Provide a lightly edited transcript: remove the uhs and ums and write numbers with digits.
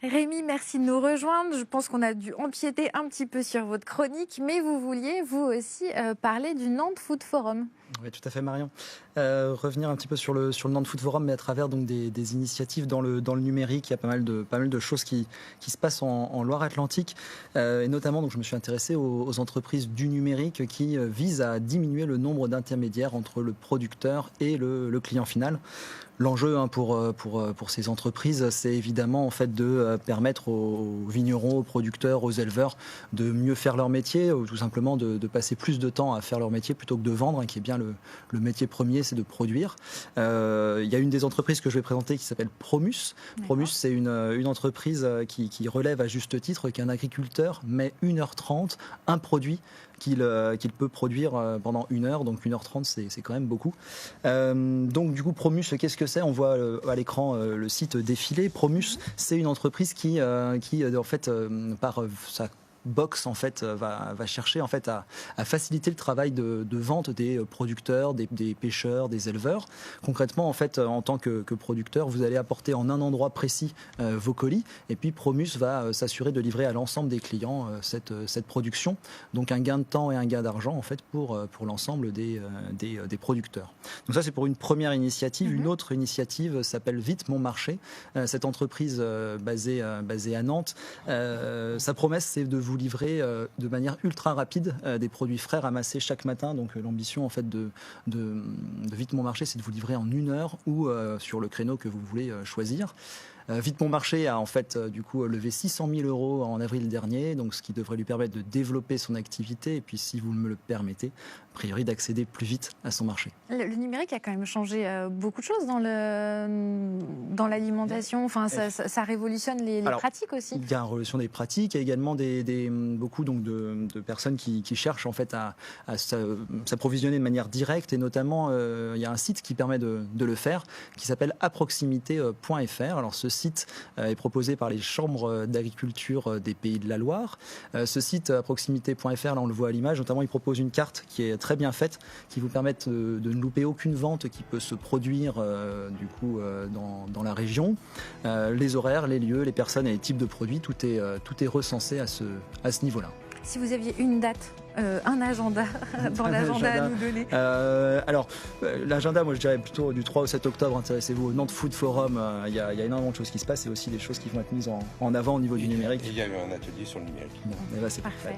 Rémi, merci de nous rejoindre. Je pense qu'on a dû empiéter un petit peu sur votre chronique, mais vous vouliez, vous aussi, parler du Nantes Food Forum. Oui, tout à fait, Marion. Revenir un petit peu sur le Nantes Food Forum, mais à travers donc des initiatives dans le numérique. Il y a pas mal de choses qui se passent en Loire-Atlantique, et notamment donc je me suis intéressé aux entreprises du numérique qui visent à diminuer le nombre d'intermédiaires entre le producteur et le client final. L'enjeu pour ces entreprises, c'est évidemment en fait de permettre aux vignerons, aux producteurs, aux éleveurs de mieux faire leur métier, ou tout simplement de passer plus de temps à faire leur métier plutôt que de vendre, qui est bien le métier premier, c'est de produire. Il y a une des entreprises que je vais présenter qui s'appelle Promus. Promus, c'est une entreprise qui relève à juste titre qu'un agriculteur met 1h30 un produit qu'il peut produire pendant 1 heure, donc 1h30 c'est quand même beaucoup. Donc du coup Promus, qu'est-ce que c'est ? On voit à l'écran le site défiler. Promus, c'est une entreprise qui en fait par sa box en fait va chercher en fait à faciliter le travail de vente des producteurs, des pêcheurs, des éleveurs. Concrètement en fait en tant que producteur, vous allez apporter en un endroit précis vos colis, et puis Promus va s'assurer de livrer à l'ensemble des clients cette production. Donc un gain de temps et un gain d'argent en fait pour l'ensemble des producteurs. Donc ça c'est pour une première initiative. Une autre initiative s'appelle Vite Mon Marché. Cette entreprise basée à Nantes, sa promesse c'est de vous livrer de manière ultra rapide des produits frais ramassés chaque matin. Donc l'ambition en fait de Vite Mon Marché, c'est de vous livrer en 1 heure ou sur le créneau que vous voulez choisir. Vite Mon Marché a en fait du coup levé 600 000 € en avril dernier, donc ce qui devrait lui permettre de développer son activité et puis, si vous me le permettez, a priori d'accéder plus vite à son marché. Le numérique a quand même changé beaucoup de choses dans l'alimentation. Enfin, ça révolutionne les pratiques aussi. Il y a une révolution des pratiques. Il y a également beaucoup donc de personnes qui cherchent en fait à s'approvisionner de manière directe, et notamment il y a un site qui permet de le faire, qui s'appelle aproximité.fr. Alors ce site est proposé par les chambres d'agriculture des Pays de la Loire. Ce site aproximité.fr, là on le voit à l'image, notamment il propose une carte qui est très bien faite, qui vous permet de ne louper aucune vente qui peut se produire dans la région. Les horaires, les lieux, les personnes et les types de produits, tout est recensé à ce niveau-là. Si vous aviez une date, un agenda dans l'agenda à nous donner. L'agenda, moi je dirais plutôt du 3 au 7 octobre, intéressez-vous au Nantes Food Forum, il y a énormément de choses qui se passent, et aussi des choses qui vont être mises en avant au niveau du numérique. Il y a eu un atelier sur le numérique. Bon, c'est parfait.